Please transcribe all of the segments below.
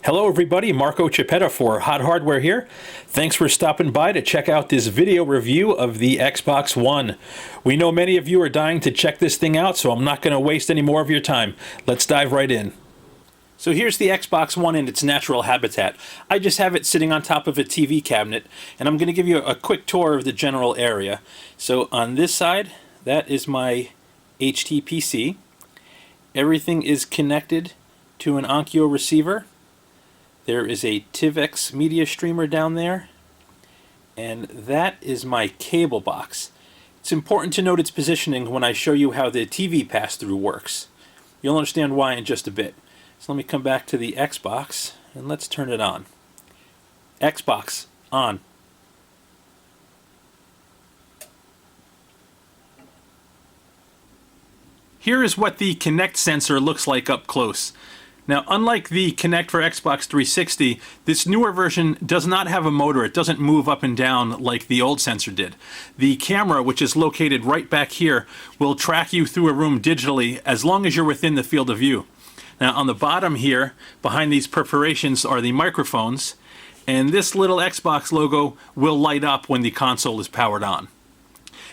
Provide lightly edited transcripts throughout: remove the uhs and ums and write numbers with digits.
Hello everybody, Marco Chiappetta for HotHardware here. Thanks for stopping by to check out this video review of the Xbox One. We know many of you are dying to check this thing out, so I'm not going to waste any more of your time. Let's dive right in. So here's the Xbox One in its natural habitat. I just have it sitting on top of a TV cabinet, and I'm going to give you a quick tour of the general area. So on this side, that is my HTPC. Everything is connected to an Onkyo receiver. There is a TivX media streamer down there, and that is my cable box. It's important to note its positioning when I show you how the TV pass-through works. You'll understand why in just a bit. So let me come back to the Xbox, and let's turn it on. Xbox, on. Here is what the Kinect Sensor looks like up close. Now, unlike the Kinect for Xbox 360, this newer version does not have a motor. It doesn't move up and down like the old sensor did. The camera, which is located right back here, will track you through a room digitally as long as you're within the field of view. Now, on the bottom here, behind these perforations, are the microphones, and this little Xbox logo will light up when the console is powered on.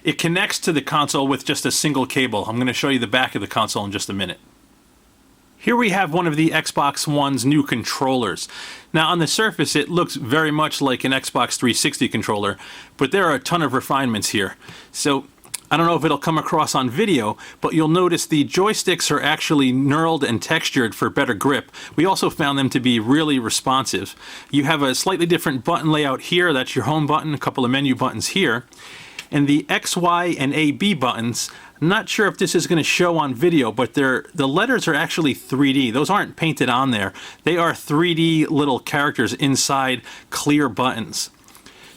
It connects to the console with just a single cable. I'm going to show you the back of the console in just a minute. Here we have one of the Xbox One's new controllers. Now on the surface it looks very much like an Xbox 360 controller, but there are a ton of refinements here. So I don't know if it'll come across on video, but you'll notice the joysticks are actually knurled and textured for better grip. We also found them to be really responsive. You have a slightly different button layout here. That's your home button, a couple of menu buttons here. And the X, Y, and A, B buttons, I'm not sure if this is going to show on video, but the letters are actually 3D. Those aren't painted on there. They are 3D little characters inside clear buttons.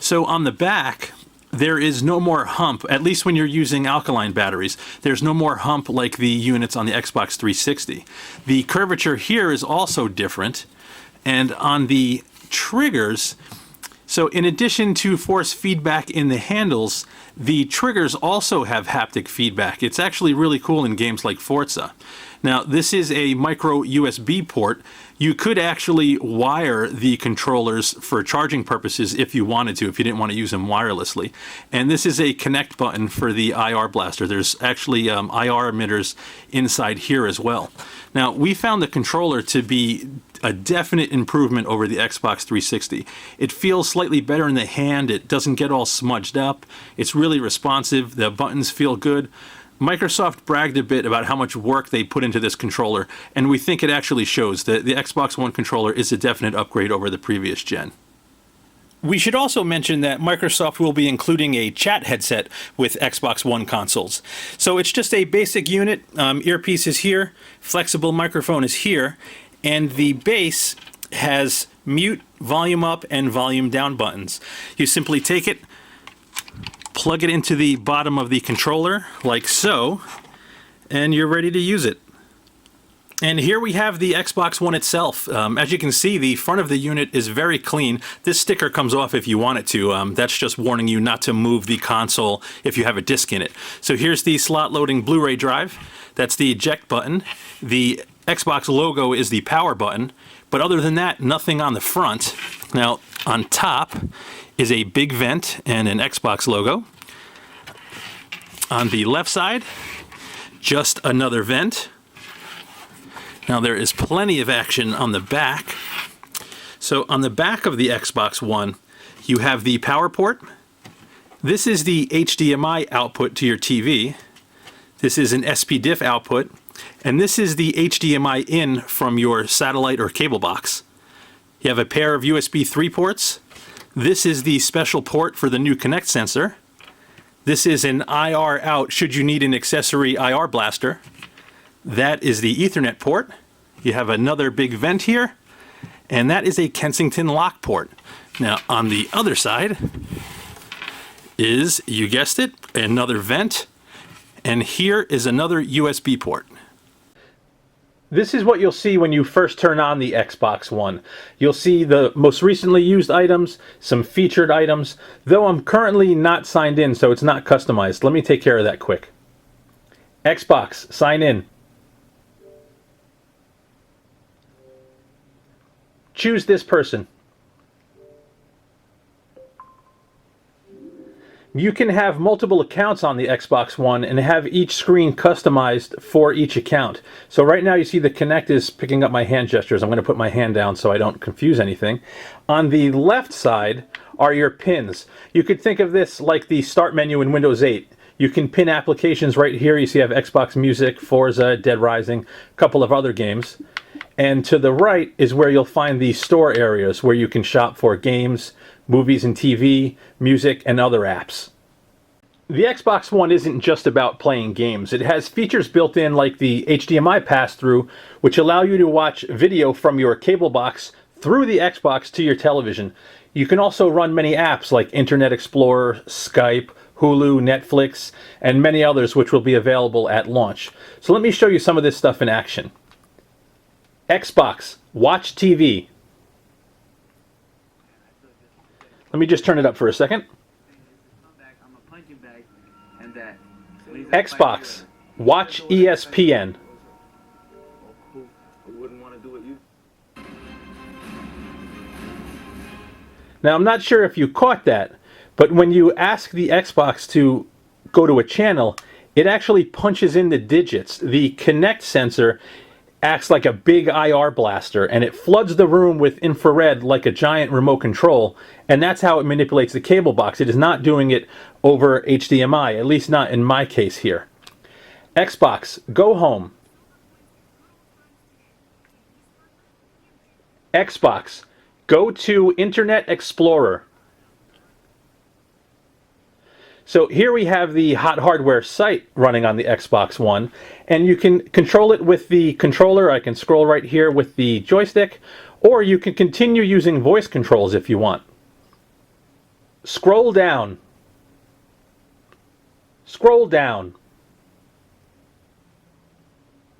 So on the back, there is no more hump, at least when you're using alkaline batteries. There's no more hump like the units on the Xbox 360. The curvature here is also different. And on the triggers, so in addition to force feedback in the handles, the triggers also have haptic feedback. It's actually really cool in games like Forza. Now, this is a micro USB port. You could actually wire the controllers for charging purposes if you wanted to, if you didn't want to use them wirelessly. And this is a connect button for the IR blaster. There's actually IR emitters inside here as well. Now, we found the controller to be a definite improvement over the Xbox 360. It feels slightly better in the hand. It doesn't get all smudged up. It's really responsive. The buttons feel good. Microsoft bragged a bit about how much work they put into this controller, and we think it actually shows. The Xbox One controller is a definite upgrade over the previous gen. We should also mention that Microsoft will be including a chat headset with Xbox One consoles. So it's just a basic unit. Earpiece is here, flexible microphone is here, and the base has mute, volume up, and volume down buttons. You simply take it, plug it into the bottom of the controller, like so, and you're ready to use it. And here we have the Xbox One itself. As you can see, the front of the unit is very clean. This sticker comes off if you want it to. That's just warning you not to move the console if you have a disc in it. So here's the slot loading Blu-ray drive. That's the eject button. The Xbox logo is the power button. But other than that, nothing on the front. Now, on top is a big vent and an Xbox logo. On the left side, just another vent. Now there is plenty of action on the back. So on the back of the Xbox One, you have the power port. This is the HDMI output to your TV. This is an SPDIF output. And this is the HDMI in from your satellite or cable box. You have a pair of USB 3 ports. This is the special port for the new Kinect Sensor. This is an IR out should you need an accessory IR blaster. That is the Ethernet port. You have another big vent here, and that is a Kensington lock port. Now on the other side is, you guessed it, another vent, and here is another USB port. This is what you'll see when you first turn on the Xbox One. You'll see the most recently used items, some featured items, though I'm currently not signed in, so it's not customized. Let me take care of that quick. Xbox, sign in. choose this person. You can have multiple accounts on the Xbox One and have each screen customized for each account. So right now you see the Kinect is picking up my hand gestures. I'm going to put my hand down so I don't confuse anything. On the left side are your pins. You could think of this like the start menu in Windows 8. You can pin applications right here. You see I have Xbox Music, Forza, Dead Rising, a couple of other games. And to the right is where you'll find the store areas where you can shop for games, movies and TV, music, and other apps. The Xbox One isn't just about playing games. It has features built in like the HDMI pass-through, which allow you to watch video from your cable box through the Xbox to your television. You can also run many apps like Internet Explorer, Skype, Hulu, Netflix, and many others which will be available at launch. So let me show you some of this stuff in action. Xbox, watch TV. Let me just turn it up for a second. Xbox, watch ESPN. Now I'm not sure if you caught that, but when you ask the Xbox to go to a channel, it actually punches in the digits. The Kinect sensor acts like a big IR blaster, and it floods the room with infrared like a giant remote control, and that's how it manipulates the cable box. It is not doing it over HDMI, at least not in my case here. Xbox, go home. Xbox, go to Internet Explorer. So here we have the HotHardware site running on the Xbox One, and you can control it with the controller. I can scroll right here with the joystick, or you can continue using voice controls if you want. Scroll down. Scroll down.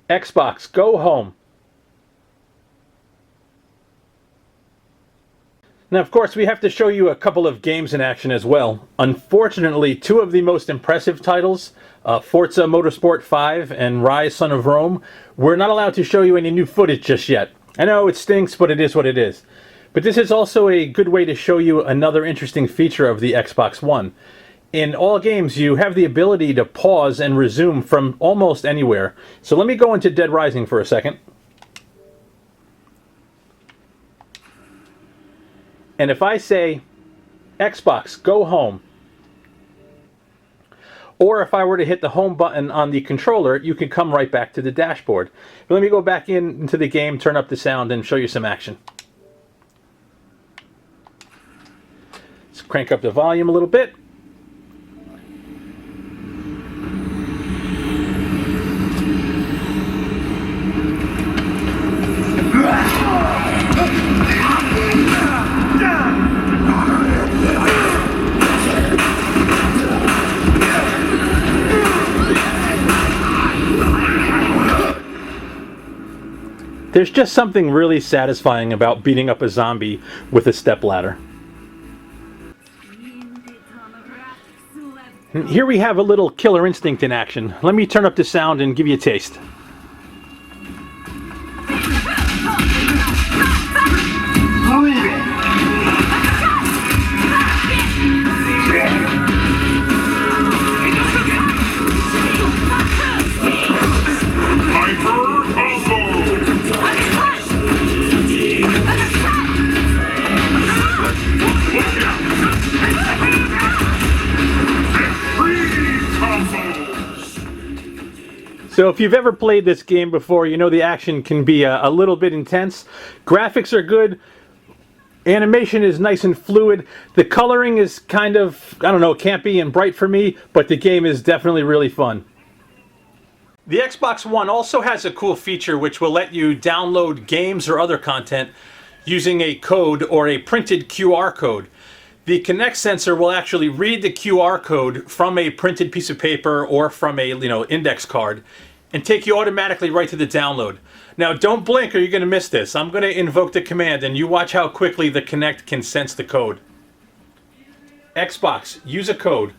Xbox, go home. Now, of course, we have to show you a couple of games in action as well. Unfortunately, two of the most impressive titles, Forza Motorsport 5 and Rise Son of Rome, we're not allowed to show you any new footage just yet. I know it stinks, but it is what it is. But this is also a good way to show you another interesting feature of the Xbox One. In all games, you have the ability to pause and resume from almost anywhere. So let me go into Dead Rising for a second. And if I say, Xbox, go home, or if I were to hit the home button on the controller, you can come right back to the dashboard. But let me go back into the game, turn up the sound, and show you some action. Let's crank up the volume a little bit. There's just something really satisfying about beating up a zombie with a stepladder. Here we have a little Killer Instinct in action. Let me turn up the sound and give you a taste. So if you've ever played this game before, you know the action can be a little bit intense. Graphics are good. Animation is nice and fluid. The coloring is kind of, I don't know, campy and bright for me, but the game is definitely really fun. The Xbox One also has a cool feature which will let you download games or other content using a code or a printed QR code. The Kinect sensor will actually read the QR code from a printed piece of paper or from a index card and take you automatically right to the download. Now don't blink or you're going to miss this. I'm going to invoke the command and you watch how quickly the Kinect can sense the code. Xbox, use a code.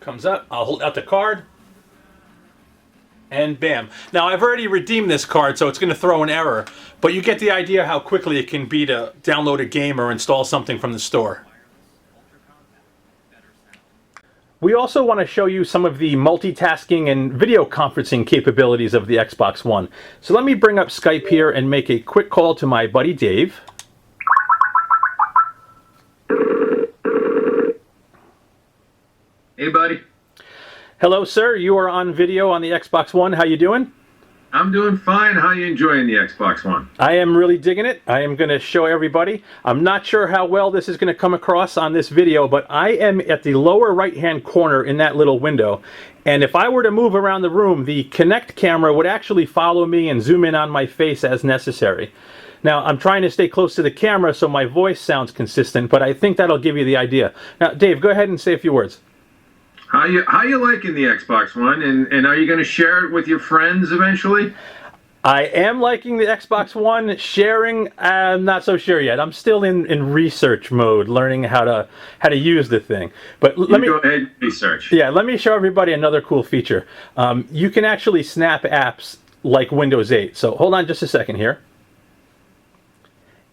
Comes up, I'll hold out the card. And bam. Now I've already redeemed this card, so it's going to throw an error, but you get the idea how quickly it can be to download a game or install something from the store. We also want to show you some of the multitasking and video conferencing capabilities of the Xbox One. So let me bring up Skype here and make a quick call to my buddy Dave. Hey, buddy. Hello, sir. You are on video on the Xbox One. How you doing? I'm doing fine. How are you enjoying the Xbox One? I am really digging it. I am going to show everybody. I'm not sure how well this is going to come across on this video, but I am at the lower right-hand corner in that little window. And if I were to move around the room, the Kinect camera would actually follow me and zoom in on my face as necessary. Now, I'm trying to stay close to the camera so my voice sounds consistent, but I think that'll give you the idea. Now, Dave, go ahead and say a few words. How you liking the Xbox One, and are you going to share it with your friends eventually? I am liking the Xbox One. Sharing, I'm not so sure yet. I'm still in research mode, learning how to use the thing. But let me go ahead and research. Yeah, let me show everybody another cool feature. You can actually snap apps like Windows 8. So hold on just a second here.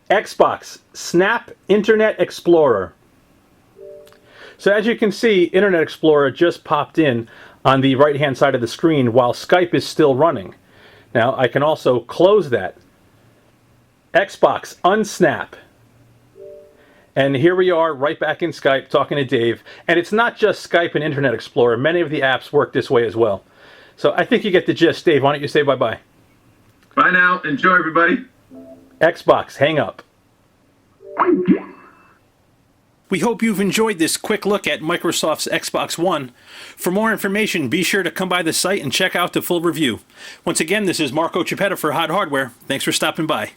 Xbox Snap Internet Explorer. So as you can see, Internet Explorer just popped in on the right-hand side of the screen while Skype is still running. Now, I can also close that. Xbox Unsnap. And here we are, right back in Skype, talking to Dave. And it's not just Skype and Internet Explorer. Many of the apps work this way as well. So I think you get the gist. Dave, why don't you say bye-bye? Bye now. Enjoy, everybody. Xbox, hang up. We hope you've enjoyed this quick look at Microsoft's Xbox One. For more information, be sure to come by the site and check out the full review. Once again, this is Marco Chiappetta for Hot Hardware. Thanks for stopping by.